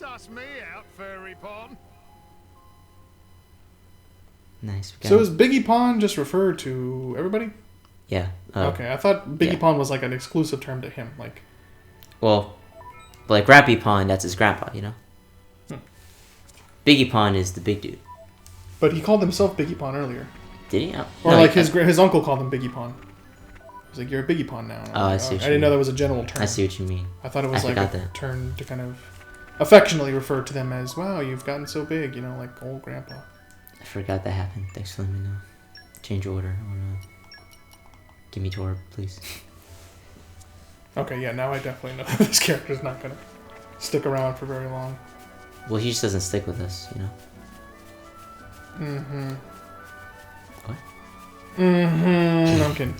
Suss me out, furry pon. Nice. So is Biggie Pon just referred to everybody? Yeah. Okay, I thought Biggie yeah. Pon was like an exclusive term to him. Like, well, like Rappy Pon, that's his grandpa, you know? Biggie Pon is the big dude. But he called himself Biggie Pon earlier. Did he? Oh. Or no, like his uncle called him Biggie Pon. He's like, you're a Biggie Pon now. Oh, I see. I didn't know that was a general term. I see what you mean. I thought it was like a term to kind of affectionately refer to them as, wow, you've gotten so big, you know, like old grandpa. I forgot that happened. Thanks for letting me know. Change order. Or, give me Tor, please. Okay, yeah, now I definitely know this character's not going to stick around for very long. Well, he just doesn't stick with us, you know? Mm-hmm. What? Mm-hmm. I'm kidding.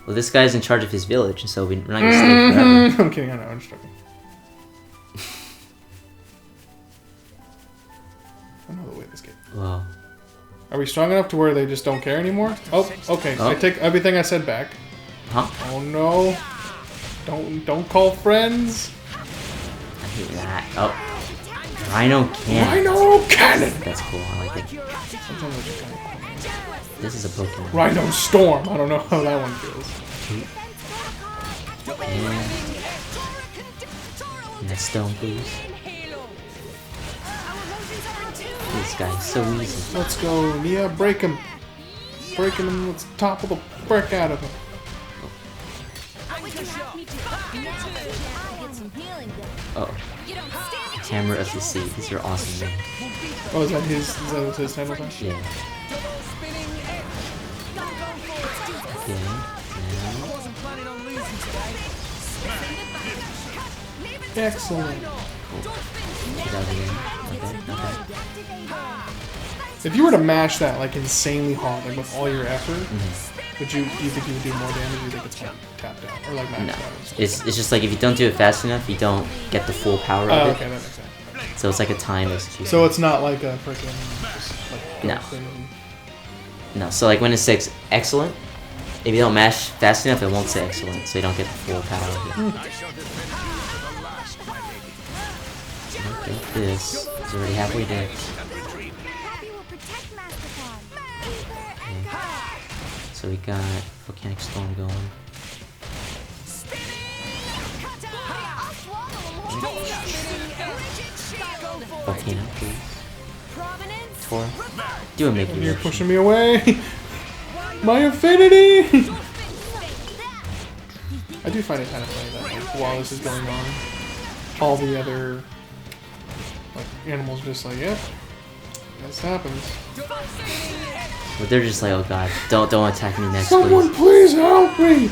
Well, this guy's in charge of his village, and so we're not going to stay forever. I'm kidding, I know, I'm just joking. I know the way this game. Well. Are we strong enough to where they just don't care anymore? Oh, okay. Oh. I take everything I said back. Huh? Oh no. Don't call friends. I hate that. Oh. Rhino Cannon. Rhino Cannon! That's cool, I like it. This is a Pokemon. Rhino Storm. I don't know how that one feels. And that stone, please. This guy's so easy. Let's go. Yeah, break him. Breaking him. Let's topple the frick out of him. Oh. Hammer of the Sea. These are awesome names. Oh, is that his title song? Yeah. Okay. Excellent. Cool. Okay. If you were to mash that like insanely hard, like with all your effort, do you think you would do more damage? Or do you think it's like tapped out or like maxed out? It's just like if you don't do it fast enough, you don't get the full power of it. Okay, that makes sense. So it's like a time execution. So it's not like a freaking no. No. So like when it says excellent, if you don't mash fast enough, it won't say excellent, so you don't get the full power of it. Like this. It's already halfway dead. Okay. So we got Volcanic Storm going. Volcano, please. Tor, do a Mickey. You're pushing me away. My affinity. I do find it kind of funny that like, while this is going on, all the other like animals are just like, yep, this happens. But they're just like, oh god, don't attack me next, Someone please help me!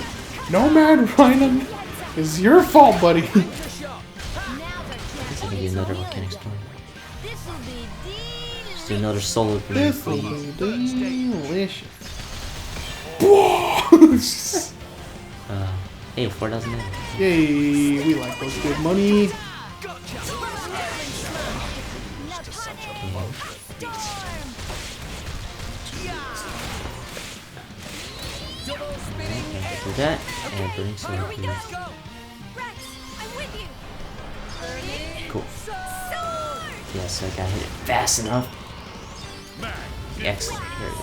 Nomad Rhino, it's your fault, buddy. This is gonna be another Volcanic Storm. Just do another solar beam, This will please. be delicious. Hey, 4,000 damage. Yay, we like those good money. Do that, and burning solar, please. Cool. Yeah, so I gotta hit it fast enough. Excellent. There we go.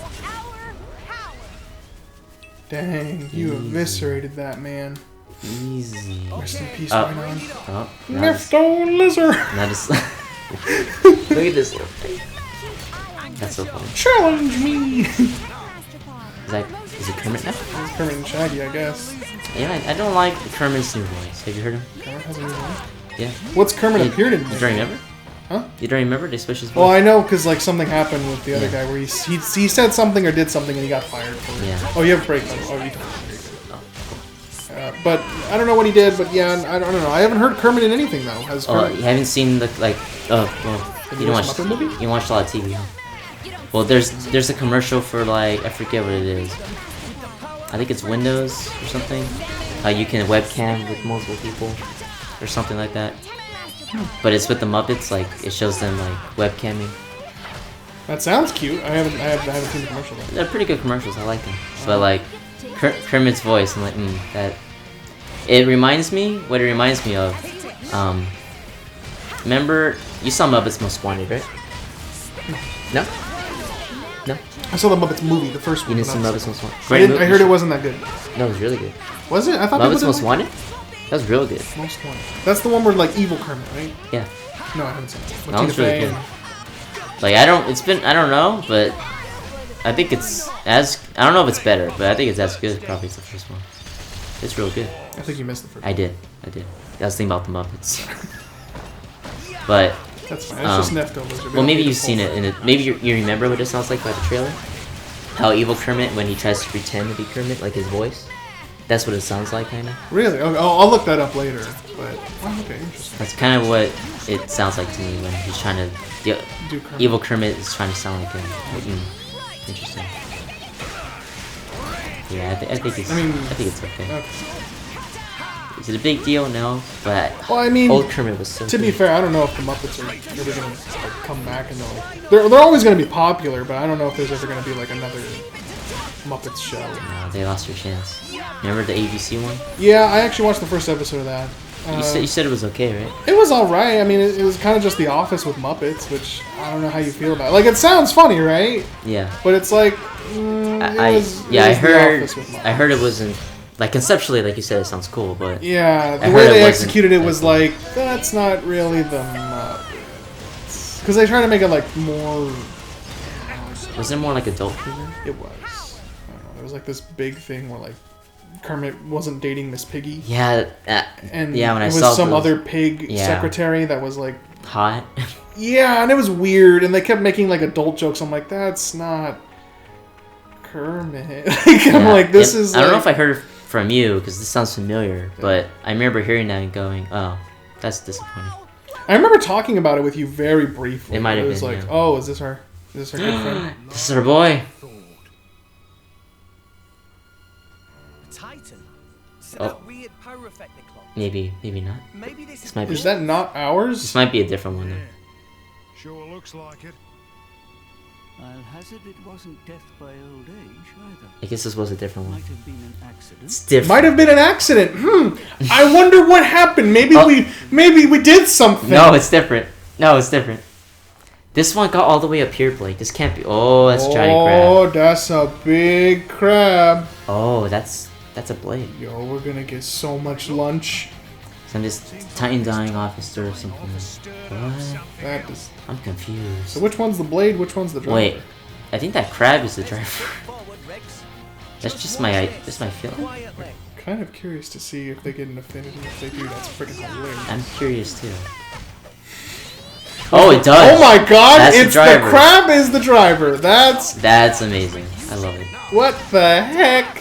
Dang, you eviscerated that man. Easy. Rest in peace, Rhino. Oh, Nephstone Lizard! That is. Look at this little thing. That's so funny. Challenge me! Is it Kermit now? It's Kermit and Shaggy, I guess. Yeah, I don't like Kermit's new voice. Have you heard him? Kermit has a new one? Yeah. What's Kermit appeared in? You don't remember? Huh? You don't remember? They switched his voice? Well, I know because like something happened with the other guy where he said something or did something and he got fired for it. Yeah. Oh, you have a break. Oh, you don't. But I don't know what he did. But yeah, I don't know. I haven't heard Kermit in anything though. Has Kermit? You haven't seen the well, you don't watch. You watched a lot of TV. Huh? Well, there's a commercial for like I forget what it is. I think it's Windows or something. You can webcam with multiple people or something like that. But it's with the Muppets. Like it shows them like webcamming. That sounds cute. I haven't seen the commercial though. They're pretty good commercials. I like them. But like Kermit's voice, I'm like, that. It reminds me. What it reminds me of. Remember You saw Muppets Most Wanted, right? No? No? I saw the Muppets movie, the first one. You didn't see Muppets Most Wanted? I heard it wasn't that good. No, it was really good. Was it? I thought Muppets Most Wanted? That was real good. Most Wanted. That's the one where like evil Kermit, right? Yeah. No, I haven't seen it. That one's really good. Like I don't know, but I think it's I don't know if it's better, but I think it's as good probably as the first one. It's real good. I think you missed the first one. I did. I was thinking about the Muppets. But that's fine. It's just leftovers. Well, maybe you've seen it in it. Maybe you remember what it sounds like by the trailer. How evil Kermit, when he tries to pretend to be Kermit, like his voice. That's what it sounds like, kind of. Really? I'll look that up later. But okay, interesting. That's kind of what it sounds like to me when he's trying to. Evil Kermit is trying to sound like him. Interesting. Yeah, I think it's. I think it's okay. Is it a big deal? No, but well, I mean, old Kermit was so. To be fair, I don't know if the Muppets are ever gonna come back and they're always gonna be popular, but I don't know if there's ever gonna be like another Muppets show. No, they lost their chance. Remember the ABC one? Yeah, I actually watched the first episode of that. You said it was okay, right? It was alright. I mean, it was kind of just The Office with Muppets, which I don't know how you feel about it. Like, it sounds funny, right? Yeah. But it's like, I heard it wasn't, like, conceptually, like you said, it sounds cool, but... Yeah, the way they executed it was like, that's not really the Muppets. Because they try to make it, like, more... Was it more like adult humor? It was. I don't know. There was, like, this big thing where, like, Kermit wasn't dating Miss Piggy. Yeah, and yeah, when I saw it was some other pig secretary that was like hot. Yeah, and it was weird, and they kept making like adult jokes. I'm like, that's not Kermit. I'm like, this is. I don't know if I heard it from you because this sounds familiar, but I remember hearing that and going, "Oh, that's disappointing." I remember talking about it with you very briefly. It might have been. It was like, oh, is this our good friend? This is our boy. Oh. Maybe not. This might be. Is that not ours? This might be a different one. Though. Sure looks like it. I'll hazard it wasn't death by old age either. I guess this was a different one. Might have been an accident. It's different. Might have been an accident. I wonder what happened. Maybe we did something. No, it's different. This one got all the way up here, Blake. This can't be. Oh, that's a giant crab. Oh, that's a big crab. Oh, that's a blade. Yo, we're gonna get so much lunch. So I'm just dying off his or something. What? I'm confused. So which one's the blade? Which one's the driver? Wait, I think that crab is the driver. That's just my feeling. I'm kind of curious to see if they get an affinity. If they do, that's freaking hilarious. I'm curious too. Oh, it does. Oh my God! That's it's the crab is the driver. That's amazing. I love it. What the heck?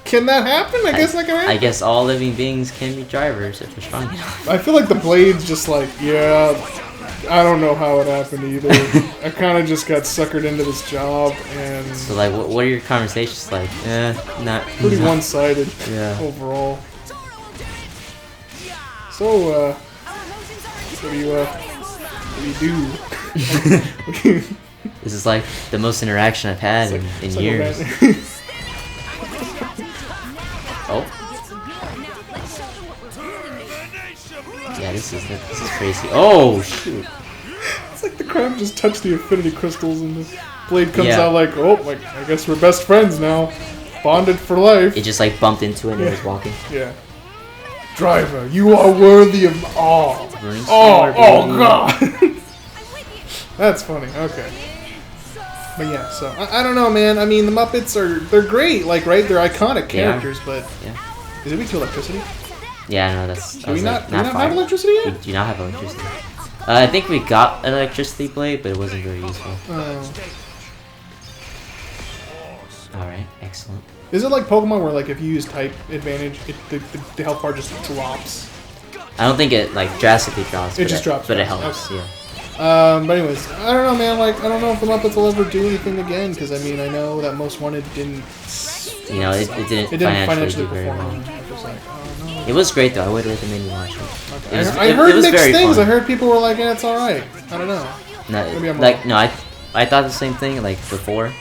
Can that happen? I guess that can happen. I guess all living beings can be drivers if they're strong enough. I feel like the blade's just like, yeah, I don't know how it happened either. I kind of just got suckered into this job, and... So, like, what are your conversations like? Not... Pretty one-sided overall. So, what do you do? This is like the most interaction I've had in years. Oh. Yeah, this is crazy. Oh shoot! It's like the crab just touched the affinity crystals, and the blade comes out like, oh, like I guess we're best friends now, bonded for life. It just like bumped into it and it was walking. Yeah. Driver, you are worthy of oh God. That's funny. Okay. But yeah, so I don't know, man. I mean, the Muppets they're great, like they're iconic characters, but is it weak to electricity? Yeah, no, that's. Do we not have electricity yet? We do not have electricity. I think we got an electricity blade, but it wasn't very useful. All right, excellent. Is it like Pokemon where like if you use type advantage, the health bar just drops? I don't think it like drastically drops. It just drops, but it helps. Okay. Yeah. But anyways, I don't know, man. Like, I don't know if the Muppets will ever do anything again, because I mean, I know that Most Wanted didn't. You know, it didn't financially do very well. Like, oh, no. It was great though. I would recommend you watch it. Okay. I heard mixed things. Fun. I heard people were like, "Yeah, it's all right." I don't know. No, I thought the same thing like before,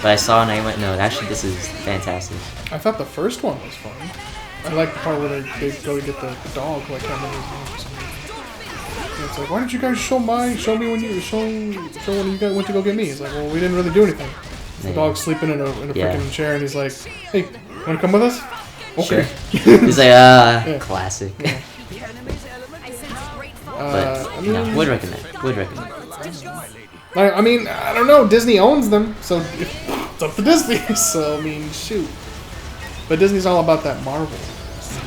but I saw it and I went, "No, actually, this is fantastic." I thought the first one was fun. I like the part where they go to get the dog, like how many or something. It's like, why didn't you guys show me when you guys went to go get me? It's like, well, we didn't really do anything. The dog's sleeping in a freaking chair, and he's like, hey, wanna come with us? Okay. Sure. He's like, classic. Yeah. But no, would recommend. Would recommend. I mean, I don't know. Disney owns them, so it's up to Disney. So I mean, shoot. But Disney's all about that Marvel.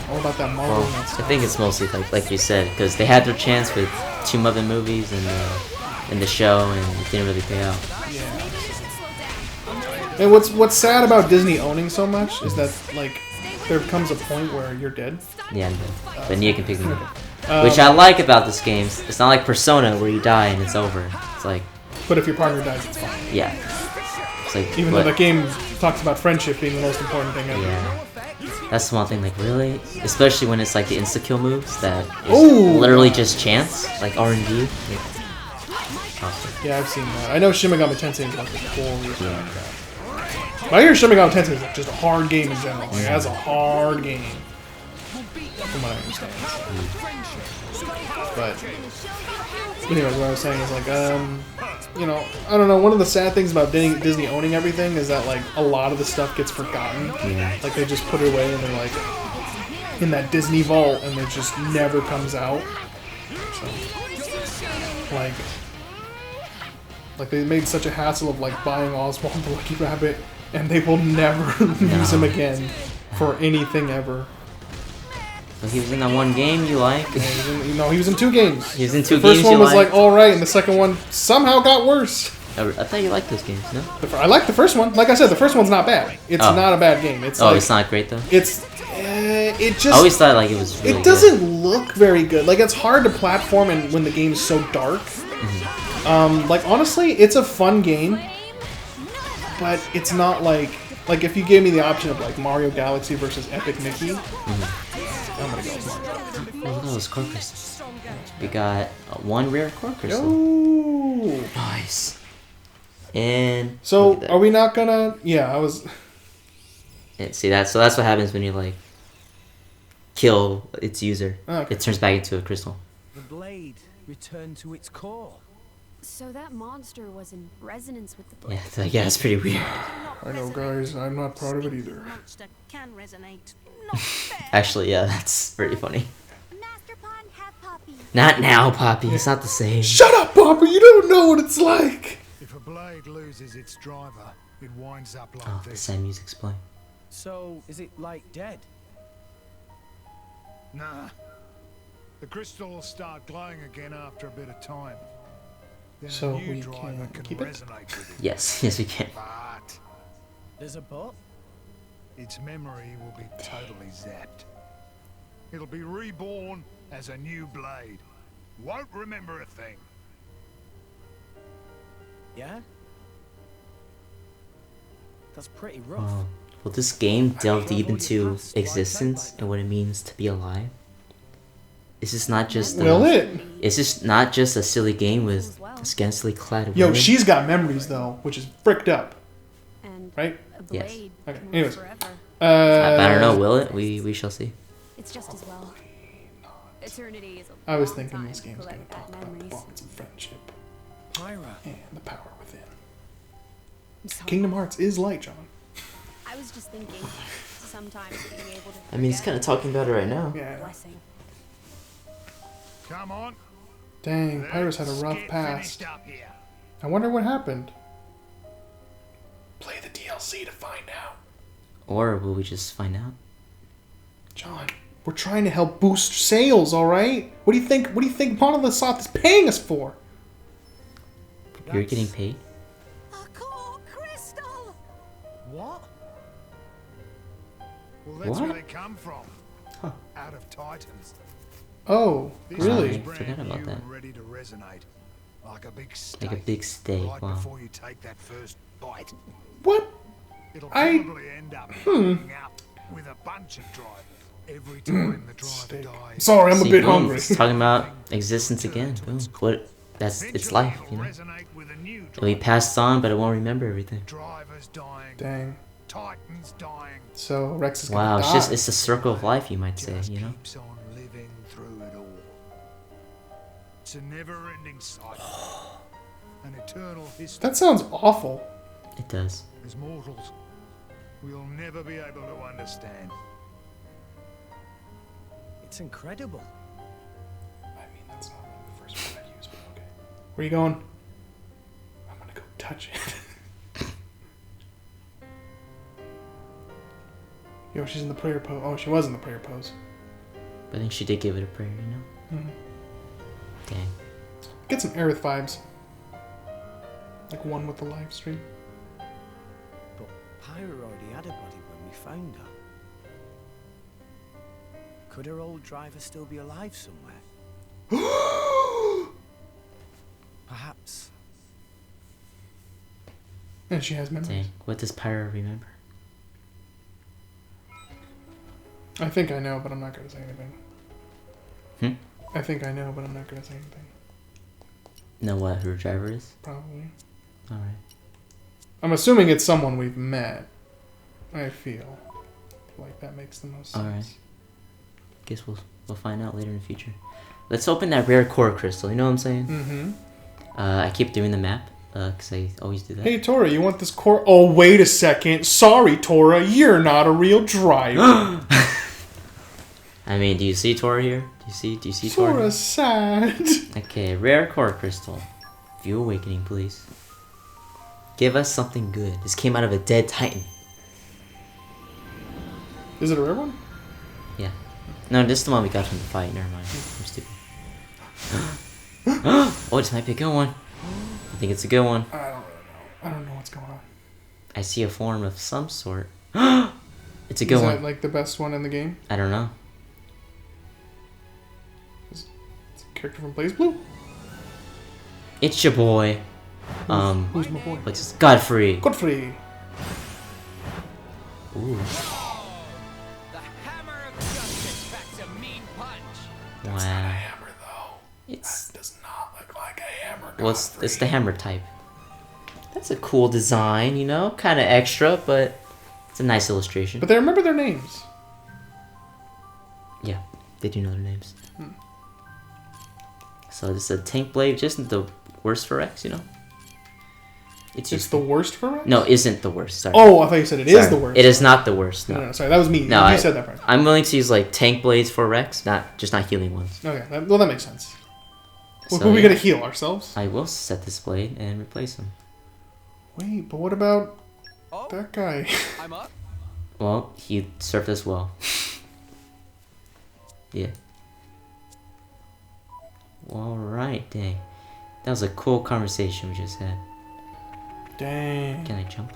All about that Marvel. Well, I think it's mostly like you said, because they had their chance with 2 Muppet movies and the show, and it didn't really pay out. Yeah. And what's sad about Disney owning so much is that like there comes a point where you're dead. Yeah, I'm dead. But Nia can pick me up. Which I like about this game. It's not like Persona where you die and it's over. It's like. But if your partner dies, it's fine. Yeah. It's like, even though the game talks about friendship being the most important thing ever. Yeah. That's the one thing, like, really? Especially when it's like the insta-kill moves that is literally just chance, like R&D. Awesome. Yeah, I've seen that. I know Shin Megami Tensei is like the core reason like that. But I hear Shin Megami Tensei is like just a hard game in general. Like, it has a hard game. From what I understand. But anyways, what I was saying is like, you know, I don't know. One of the sad things about Disney owning everything is that like a lot of the stuff gets forgotten. Yeah. Like they just put it away and they're like in that Disney vault, and it just never comes out. So, like they made such a hassle of like buying Oswald the Lucky Rabbit, and they will never use him again for anything ever. Well, he was in that one game you like. Yeah, he was in 2 games. He was in 2 games. The first one was like alright, and the second one somehow got worse. I thought you liked those games, no? I like the first one. Like I said, the first one's not bad. It's not a bad game. It's like, it's not great though. It just. I always thought like it was. Really it doesn't look very good. Like it's hard to platform, and when the game's so dark. Like honestly, it's a fun game, but it's not like if you gave me the option of like Mario Galaxy versus Epic Mickey. I'm gonna go with Mario. Oh, look at those core crystals. We got 1 rare core crystal. Ooh. Nice. And so, are we not gonna? Yeah, I was. Yeah, see that? So that's what happens when you like kill its user. Okay. It turns back into a crystal. The blade returned to its core. So that monster was in resonance with the blade. Yeah, it's pretty weird. I know, guys. I'm not proud of it either. Monster can resonate. Actually, yeah, that's pretty funny. Master Pawn have Poppy. Not now, Poppy. It's not the same. Shut up, Papa. You don't know what it's like. If a blade loses its driver, it winds up like Oh, the this. same music's playing. So, is it like dead? Nah. The crystal will start glowing again after a bit of time. Then So a new we driver can keep it? resonate with it. Yes, we can. But There's a but? its memory will be totally zapped. It'll be reborn as a new blade. Won't remember a thing. Yeah? That's pretty rough. Wow. Will this game delve deep into existence and what it means to be alive? Is this not just Will it? Is this not just a silly game with scantily clad Yo, women? she's got memories though, which is fricked up, And right? a Yes. blade Okay, can live anyways. forever. I don't know. Will it? We shall see. It's just as well. Eternity is a I was long thinking time this to game's gonna collect talk bad about the memories. bonds of friendship Pyra. and the power within. I'm sorry. Kingdom Hearts is light, John. I was just thinking, sometimes being able to I mean, he's forget kind of talking about it right now. is a Yeah. blessing. Come on. Dang, Pyrus had a let's rough get past. finished up here. I wonder what happened. Play the DLC to find out. Or will we just find out? John, we're trying to help boost sales, all right? What do you think? What do you think Monolith Soft is paying us for? You're getting paid? A core crystal. What? Well, that's What? where they come from. Huh. Out of Titans. Oh, This really? is I brand forgot about new that. and ready to resonate. Like a big steak. Like a big steak, Right wow. before you take that first bite. What? It'll I- probably end up hooking up with a bunch of drivers. Every time the driver Steak. dies. Sorry, I'm a See, bit boom, hungry. It's talking about existence again. Boom. What? That's it's Eventually life, it'll you know. resonate with a new It'll be driver. passed on, but it won't remember everything. Drivers dying. Dang. Titans dying. So Rex is gonna Wow, die. it's a circle of life, you might say. Just You know. keeps on living through it all. It's a never-ending cycle. An eternal history. That sounds awful. It does. As mortals, we'll never be able to understand. It's incredible. I mean, that's not the first one I'd use, but okay. Where you going? I'm gonna go touch it. Yo, she's in the prayer pose. Oh, she was in the prayer pose. But I think she did give it a prayer, you know? Mm-hmm. Dang. Get some Aerith vibes. Like one with the live stream. But Pyra already had a body when we found her. Could her old driver still be alive somewhere? Perhaps. And she has memories. Dang. What does Pyra remember? I think I know, but I'm not gonna say anything. I think I know, but I'm not gonna say anything. Know what her driver is? Probably. Alright. I'm assuming it's someone we've met. I feel like that makes the most sense. Alright. Guess we'll find out later in the future. Let's open that rare core crystal, you know what I'm saying? Mm-hmm. I keep doing the map, because I always do that. Hey, Tora, you want this core? Oh, wait a second. Sorry, Tora, you're not a real driver. I mean, do you see Tora here? Do you see Tora? Tora's sad. Okay, rare core crystal. View awakening, please. Give us something good. This came out of a dead titan. Is it a rare one? Yeah. No, this is the one we got from the fight. Never mind. I'm stupid. Oh, this might be a good one. I think it's a good one. I don't really know. I don't know what's going on. I see a form of some sort. It's a good Is one. that like the best one in the game? I don't know. It's a character from Blaze Blue? It's your boy. Who's my boy? What's his Godfrey? Godfrey. Ooh. The hammer of justice packs a mean punch. That's not a Wow. hammer, though. It's That does not look like a hammer. well, it's the hammer type. That's a cool design, you know, kind of extra, but it's a nice illustration. But they remember their names. Yeah, they do know their names. So this is a tank blade, just the worst for X, you know. It's the worst for Rex? No, isn't the worst. Sorry. Oh, I thought you said it is Sorry. the worst. It is not the worst. No, No, no, sorry, that was me. No, you said that part. I'm willing to use like tank blades for Rex, not healing ones. Okay, well that makes sense. So, Who are we yeah. gonna heal ourselves? I will set this blade and replace him. Wait, but what about Oh, that guy? I'm up. Well, he served us well. Yeah. Alright, dang. That was a cool conversation we just had. Dang. Can I jump?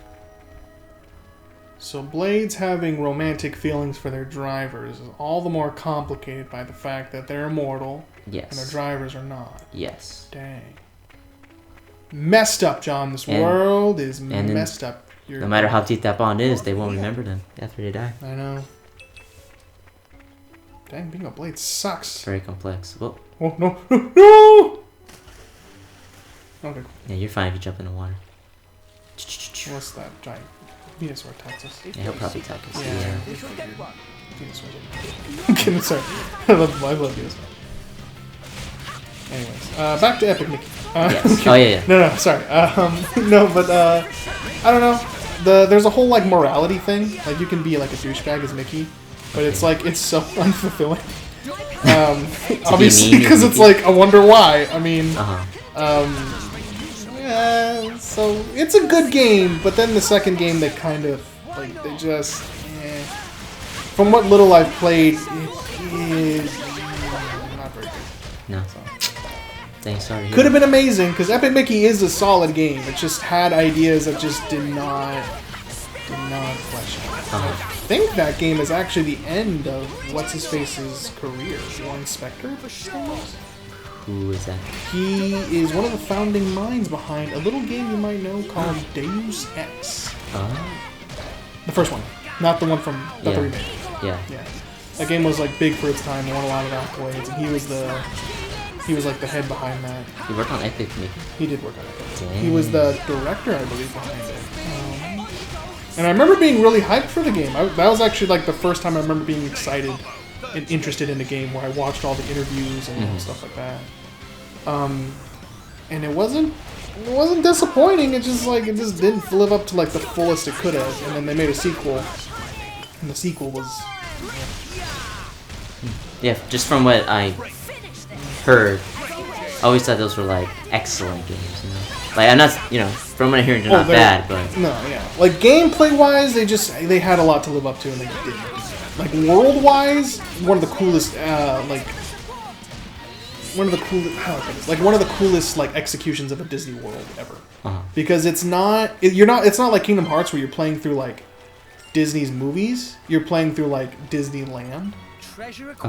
So Blades having romantic feelings for their drivers is all the more complicated by the fact that they're immortal and their Yes. drivers are not. Yes. Dang. Messed up, John. This And- world is then messed up. You're, No matter how deep that bond is, they won't remember them after they die. I know. Dang, being a Blade sucks. Very complex. Well, Oh, no, no, no! Okay, cool. yeah, you're fine if you jump in the water. What's that giant Venusaur attacks us? Yeah, he'll probably attack us. Yeah. Yeah. You should get one. Venusaur. I'm kidding, sorry. I love Venusaur. Anyways, back to Epic Mickey. Yes. Oh, yeah. No, sorry. No, but I don't know. There's a whole like morality thing. Like you can be like a douchebag as Mickey, but it's like it's so unfulfilling. Obviously, mean because as it's Mickey? like I wonder why. I mean, Uh-huh. yeah. So it's a good game, but then the second game they kind of like they just. From what little I've played, it is not very good. No. Dang, sorry. Could have been amazing because Epic Mickey is a solid game. It just had ideas that just did not flesh out. I think that game is actually the end of what's his face's career. Warren Spector. Who is that? He is one of the founding minds behind a little game you might know called Deus Ex. The first one, not the one from the Yeah. remake. Yeah. Yeah, that game was like big for its time. Won a lot of accolades, and he was like the head behind that. He worked on Epic Mickey. He did work on it. Dang. He was the director, I believe, behind it. And I remember being really hyped for the game. That was actually like the first time I remember being excited and interested in the game, where I watched all the interviews and stuff like that. And it wasn't disappointing. It just didn't live up to like the fullest it could have. And then they made a sequel, and the sequel was Yeah, just from what I heard, I always thought those were like excellent games. You know? Like I'm not, you know, from what I hear, they're not bad, but no, yeah. Like gameplay wise, they had a lot to live up to, and they didn't. Like world wise, one of the coolest like executions of a Disney World ever. Because it's not like Kingdom Hearts where you're playing through like Disney's movies. You're playing through like Disneyland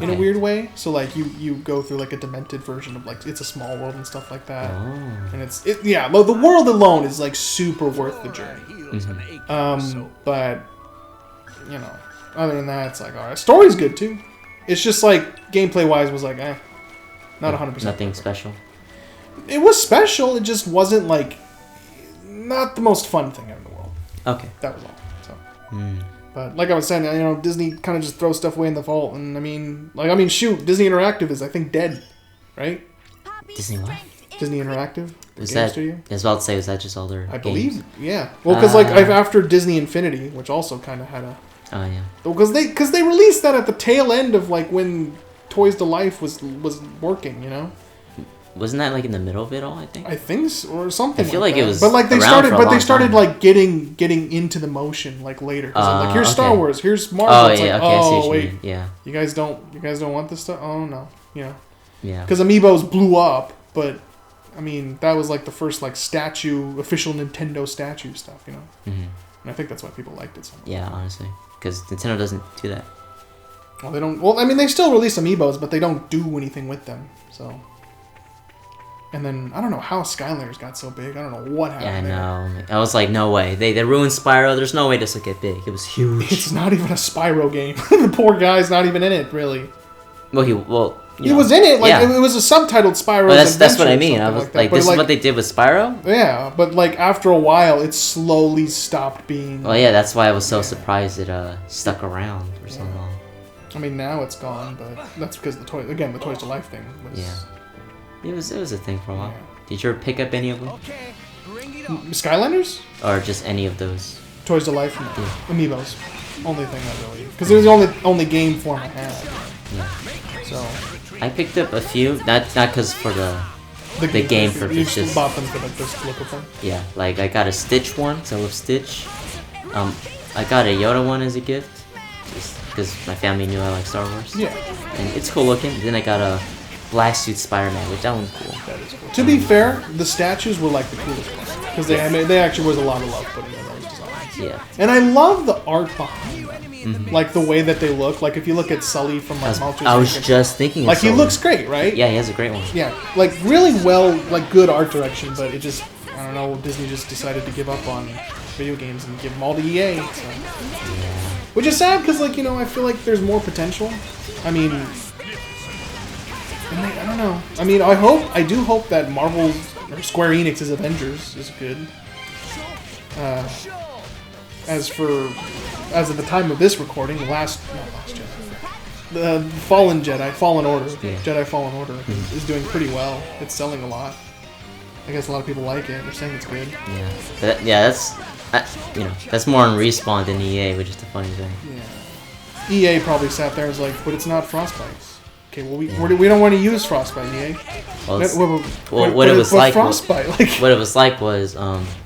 in a weird way. So like you go through like a demented version of like It's a Small World and stuff like that. And the world alone is like super worth the journey. But you know, other than that, it's like alright. Story's good too. It's just like gameplay wise was like not 100%. Nothing special. It was special. It just wasn't like not the most fun thing in the world. Okay. That was all. So. But like I was saying, you know, Disney kind of just throws stuff away in the vault, and I mean, shoot, Disney Interactive is I think dead, right? Disney what? Disney Interactive. Is that? Studio? I was about to say, is that just all their? I believe, yeah. Well, because like after Disney Infinity, which also kind of had a. Oh yeah. Because they released that at the tail end of like when Toys to Life was working, you know. Wasn't that like in the middle of it all? I think so, or something. I feel like it was. But like they started like getting into the motion like later. Like here's Star Wars, here's Marvel. Oh it's yeah, like, okay. I see what wait, you mean. Yeah. You guys don't want this stuff? Oh no, you know. Yeah. Because Amiibos blew up, but I mean that was like the first like official Nintendo statue stuff, you know. And I think that's why people liked it so much. Yeah, honestly, because Nintendo doesn't do that. Well, they don't. Well, I mean, they still release Amiibos, but they don't do anything with them. So. And then I don't know how Skylanders got so big. I don't know what happened. Yeah, I know. I was like, no way. They ruined Spyro. There's no way this will get big. It was huge. It's not even a Spyro game. The poor guy's not even in it, really. Well, he was in it. Like it was a subtitled Spyro. Well, that's what I mean. I was like this is what they did with Spyro. Yeah, but like after a while, it slowly stopped being. Well, yeah, that's why I was so surprised it stuck around for so long. I mean, now it's gone, but that's because the Toys to Life thing was. Yeah. It was a thing for a while. Yeah. Did you ever pick up any of them? Skylanders? Or just any of those? Toys to Life? No. Yeah. Amiibos. Only thing I really... Because it was the only game form I had. Yeah. So... I picked up a few, not because for the game for you just bought them for like this look of them? Yeah, like I got a Stitch one, so I love Stitch. I got a Yoda one as a gift, just because my family knew I like Star Wars. Yeah. And it's cool looking. Then I got a Black Suit Spider-Man, which that one's cool. That is cool. To be fair, the statues were like the coolest ones because they actually was a lot of love put into those designs. Yeah. And I love the art behind them, like the way that they look. Like if you look at Sully from like Monsters. I was just thinking. Like he looks great, right? Yeah, he has a great one. Yeah, like really well, like good art direction, but it just I don't know. Disney just decided to give up on video games and give them all to EA. So. Yeah. Which is sad because like I feel like there's more potential. I mean. I don't know. I mean, I do hope that Marvel or Square Enix's Avengers is good. As of the time of this recording, the Fallen Order, Jedi Fallen Order is doing pretty well. It's selling a lot. I guess a lot of people like it. They're saying it's good. Yeah. That's more on Respawn than EA, which is the funny thing. Yeah. EA probably sat there and was like, but it's not Frostbite. Okay, well, we don't want to use Frostbite, EA. What it was like was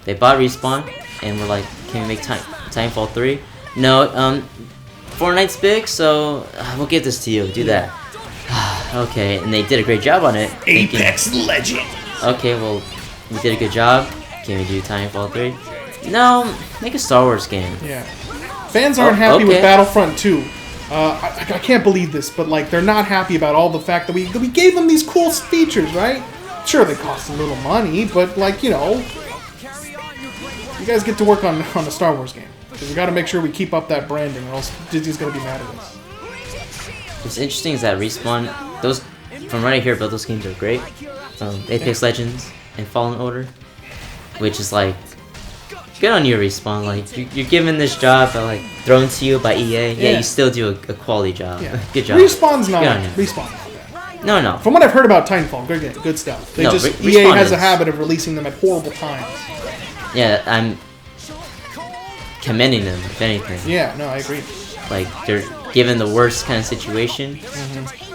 they bought Respawn and were like, can we make Titanfall 3? No, Fortnite's big, so we'll give this to you. Do that. Okay, and they did a great job on it. Apex Legends. Okay, well, we did a good job. Can we do Titanfall 3? No, make a Star Wars game. Yeah. Fans aren't happy with Battlefront 2. I can't believe this, but like they're not happy about all the fact that we gave them these cool features, right? Sure, they cost a little money, but like you guys get to work on a Star Wars game. We got to make sure we keep up that branding, or else Disney's gonna be mad at us. What's interesting is that Respawn, from what I hear about those games are great. Apex Legends and Fallen Order, which is like. Good on you, Respawn. Like you're given this job, like thrown to you by EA. Yeah, you still do a quality job. Yeah. Good job. Respawn's not bad. No, no. From what I've heard about Titanfall, good game, good stuff. They No, just Re- EA Respawn has a is- habit of releasing them at horrible times. Yeah, I'm commending them, if anything. Yeah, no, I agree. Like, they're given the worst kind of situation.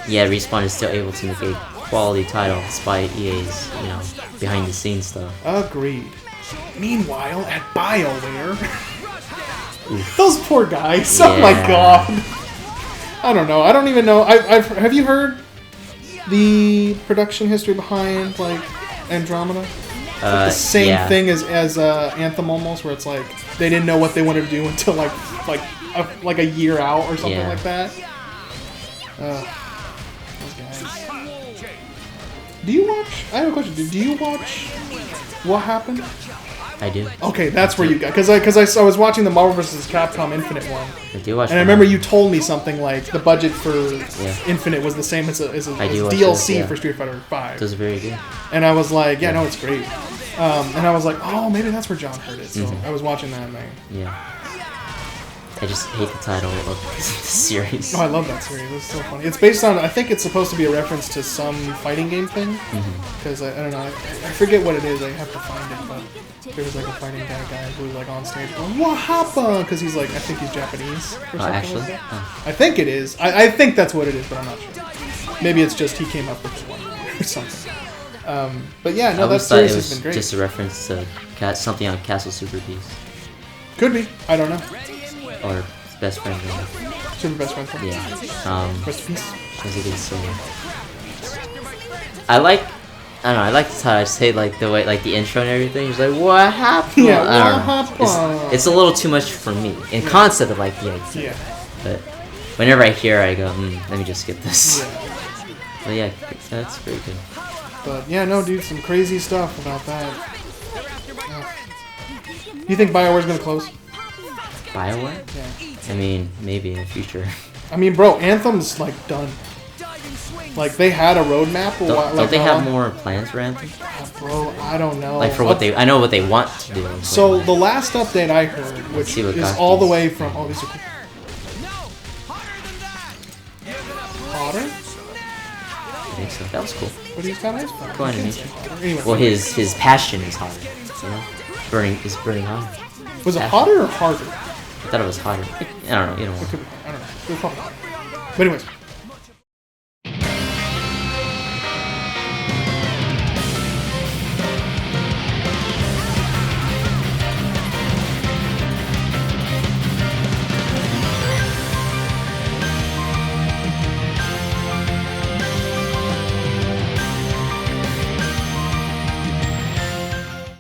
Yeah, Respawn is still able to make a quality title despite EA's, you know, behind the scenes stuff. Agreed. Meanwhile, at BioWare, those poor guys. Oh my Yeah. god. I don't know. I don't even know. Have you heard the production history behind like Andromeda? Like the same yeah. thing as Anthem almost, where it's like they didn't know what they wanted to do until like a year out or something Yeah. like that. Those guys. Do you watch? I have a question. Do you watch What Happened? I do. Okay, that's where you got because I was watching the Marvel vs. Capcom Infinite one, I do watch and I them. remember you told me something like the budget for Yeah. Infinite was the same as I do watch DLC those, yeah. for Street Fighter V. Those are very good. And I was like, yeah, no, it's great. And I was like, oh, maybe that's where John heard it. So I was watching that and Yeah. I just hate the title of the series. oh, I love that series. It's so funny. It's based on, I think it's supposed to be a reference to some fighting game thing. Because I don't know, I forget what it is. I have to find it, but there was like a fighting guy who was like on stage going, what happened? Because he's like, I think he's Japanese or something actually? like that. Oh. I think it is. I think that's what it is, but I'm not sure. Maybe it's just he came up with the one or something. But yeah, I no, that always thought series it has been was great. just a reference to something on Castle Super Beast. Could be. I don't know. Or Best Friend. Super best friend. Yeah. Rest in peace. Because it is so... I don't know, I like the title. I just hate like the way, like the intro and everything. It's like, what happened? Yeah, I don't what know. happened? It's a little too much for me. In concept of like the idea. Yeah. But whenever I hear it, I go, let me just skip this. Yeah. But yeah, that's pretty good. But yeah, no, dude, some crazy stuff about that. Do you think BioWare's gonna close? BioWare? Yeah. I mean, maybe in the future. I mean, bro, Anthem's like done. Like they had a roadmap. Don't they have more plans for Anthem? Bro, I don't know. Like for what I know what they want to do. So the last update I heard, which see what is got all the these. way from these are cool. Hotter? I think so. That was cool. But he's got ice fire. Cool animation. Anyway, Well, his passion is hotter. You know, is burning hot. was it hotter or harder? I thought it was hotter. I don't know. You know. It could be. I don't know. It was probably hotter. But anyways.